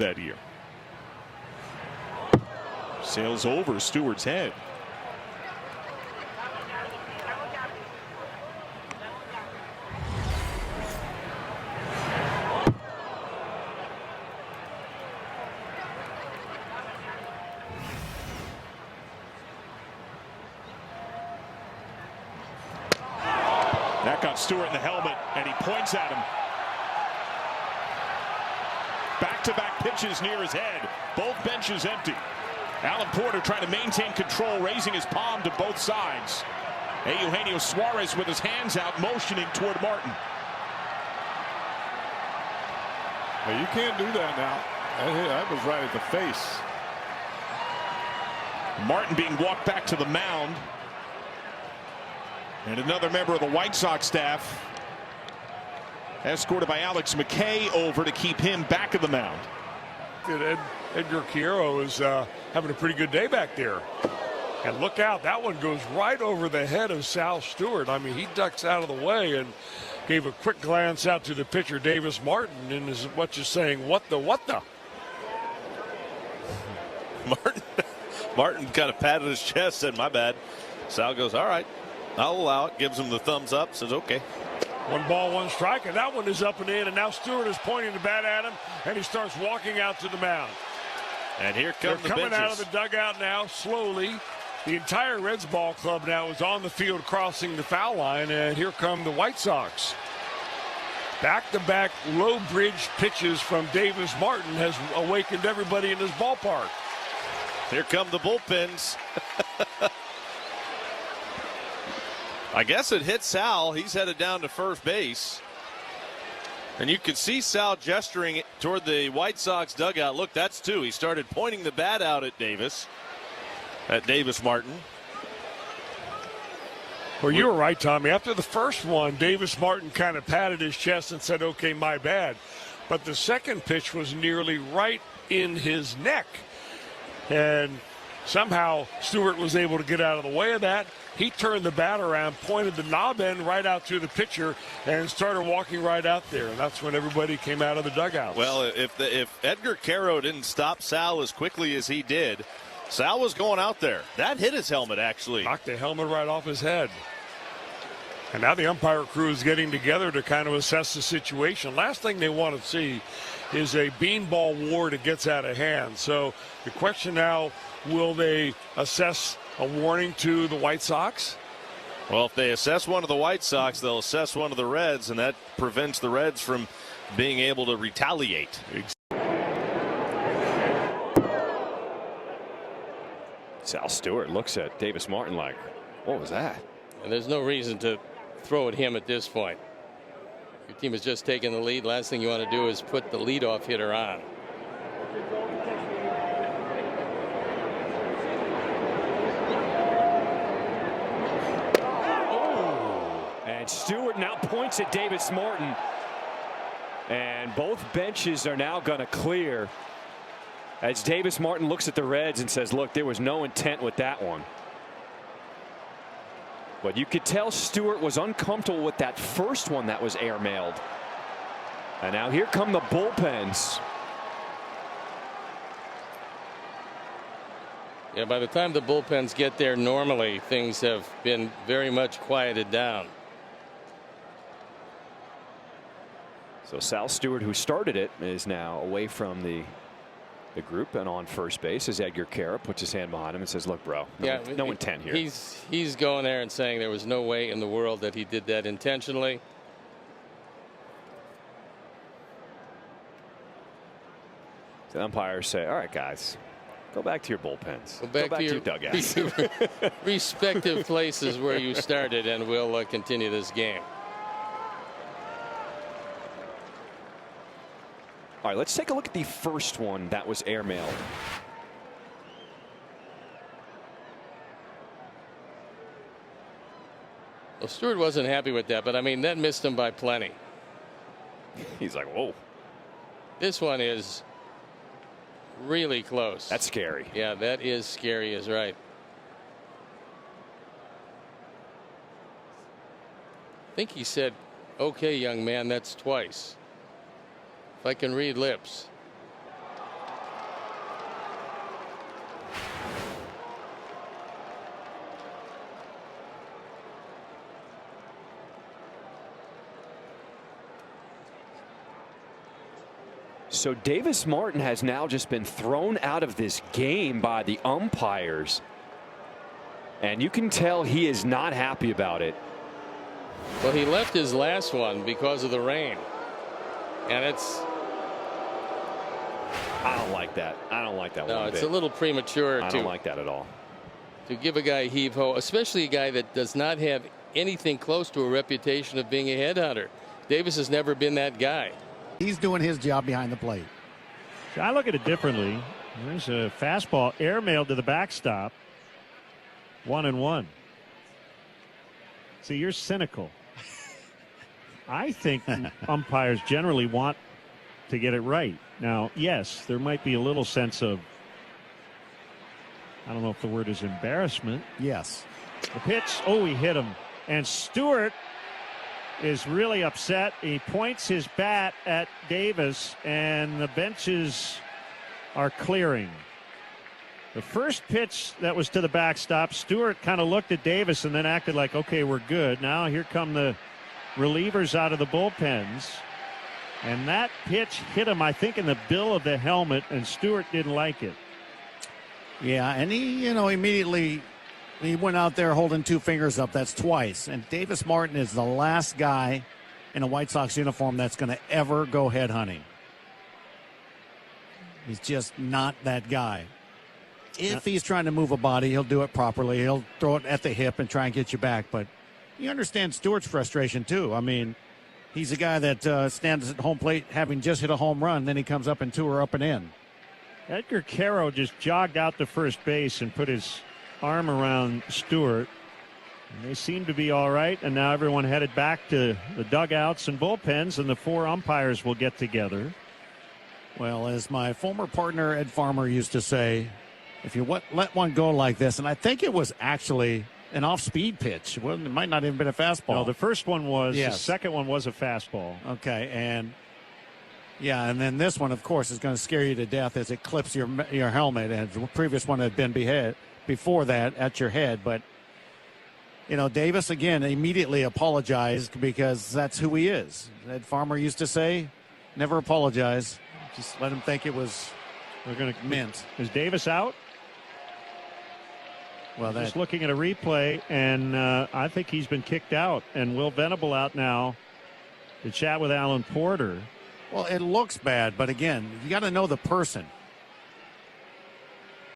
that year. Sails over Stewart's head. That got Stewart in the helmet, and he points at him. Back-to-back pitches near his head. Both benches empty. Alan Porter trying to maintain control, raising his palm to both sides. Eugenio Suarez with his hands out, motioning toward Martin. Well, you can't do that now. That was right at the face. Martin being walked back to the mound. And another member of the White Sox staff, escorted by Alex McKay, over to keep him back of the mound. Edgar Quiero is having a pretty good day back there. And look out, that one goes right over the head of Sal Stewart. I mean, he ducks out of the way and gave a quick glance out to the pitcher, Davis Martin, and is what you're saying, what the? Martin kind of patted his chest, said, my bad. Sal goes, all right, I'll allow it, gives him the thumbs up, says, okay. 1 ball, 1 strike, and that one is up and in, and now Stewart is pointing the bat at him, and he starts walking out to the mound. And here come the benches. They're coming out of the dugout now, slowly. The entire Reds ball club now is on the field crossing the foul line, and here come the White Sox. Back-to-back low bridge pitches from Davis Martin has awakened everybody in this ballpark. Here come the bullpens. I guess it hit Sal. He's headed down to first base. And you can see Sal gesturing toward the White Sox dugout. Look, that's 2. He started pointing the bat out at Davis Martin. Well, you were right, Tommy. After the first one, Davis Martin kind of patted his chest and said, okay, my bad. But the second pitch was nearly right in his neck. And somehow Stewart was able to get out of the way of that. He turned the bat around, pointed the knob end right out to the pitcher, and started walking right out there. And that's when everybody came out of the dugout. Well, if Edgar Quiero didn't stop Sal as quickly as he did, Sal was going out there. That hit his helmet, actually. Knocked the helmet right off his head. And now the umpire crew is getting together to kind of assess the situation. Last thing they want to see is a beanball war that gets out of hand. So the question now, will they assess a warning to the White Sox? Well, if they assess one of the White Sox, they'll assess one of the Reds, and that prevents the Reds from being able to retaliate. Sal Stewart looks at Davis Martin like, what was that? And there's no reason to throw at him at this point. Your team has just taken the lead. Last thing you want to do is put the leadoff hitter on. And Stewart now points at Davis Martin. And both benches are now going to clear as Davis Martin looks at the Reds and says, look, there was no intent with that one. But you could tell Stewart was uncomfortable with that first one that was airmailed. And now here come the bullpens. Yeah, by the time the bullpens get there, normally things have been very much quieted down. So Sal Stewart, who started it, is now away from the group and on first base as Edgar Quiero puts his hand behind him and says, look, bro, no intent here. He's going there and saying there was no way in the world that he did that intentionally. The umpires say, all right, guys, go back to your bullpens. Go back to your dugouts. respective places where you started, and we'll continue this game. All right, let's take a look at the first one that was airmailed. Well, Stewart wasn't happy with that, but I mean, that missed him by plenty. He's like, whoa. This one is really close. That's scary. Yeah, that is scary, is right. I think he said, okay, young man, that's twice. If I can read lips. So Davis Martin has now just been thrown out of this game by the umpires. And you can tell he is not happy about it. Well, he left his last one because of the rain. And it's... I don't like that. I don't like that one. No, it's a little premature. I don't like that at all. To give a guy heave-ho, especially a guy that does not have anything close to a reputation of being a headhunter. Davis has never been that guy. He's doing his job behind the plate. I look at it differently. There's a fastball airmailed to the backstop. 1-1. See, you're cynical. I think umpires generally want to get it right. Now, yes, there might be a little sense of, I don't know if the word is embarrassment. Yes. The pitch, oh, he hit him. And Stewart is really upset. He points his bat at Davis, and the benches are clearing. The first pitch that was to the backstop, Stewart kind of looked at Davis and then acted like, okay, we're good. Now here come the relievers out of the bullpens. And that pitch hit him, I think, in the bill of the helmet, and Stewart didn't like it. Yeah, and he, immediately he went out there holding two fingers up. That's twice. And Davis Martin is the last guy in a White Sox uniform that's going to ever go head hunting. He's just not that guy. If he's trying to move a body, he'll do it properly. He'll throw it at the hip and try and get you back. But you understand Stewart's frustration, too. I mean, he's a guy that stands at home plate having just hit a home run. Then he comes up and two are up and in. Edgar Caro just jogged out to first base and put his arm around Stewart. And they seem to be all right. And now everyone headed back to the dugouts and bullpens, and the four umpires will get together. Well, as my former partner Ed Farmer used to say, if you let one go like this, and I think it was actually an off-speed pitch. Well, it might not even been a fastball. No, the first one was. Yes. The second one was a fastball. Okay, and and then this one, of course, is going to scare you to death as it clips your helmet. And the previous one had been before that at your head. But, Davis, again, immediately apologized because that's who he is. Ed Farmer used to say, never apologize. Just let him think it was meant. Is Davis out? Well, just looking at a replay, and I think he's been kicked out. And Will Venable out now to chat with Alan Porter. Well, it looks bad, but again, you got to know the person.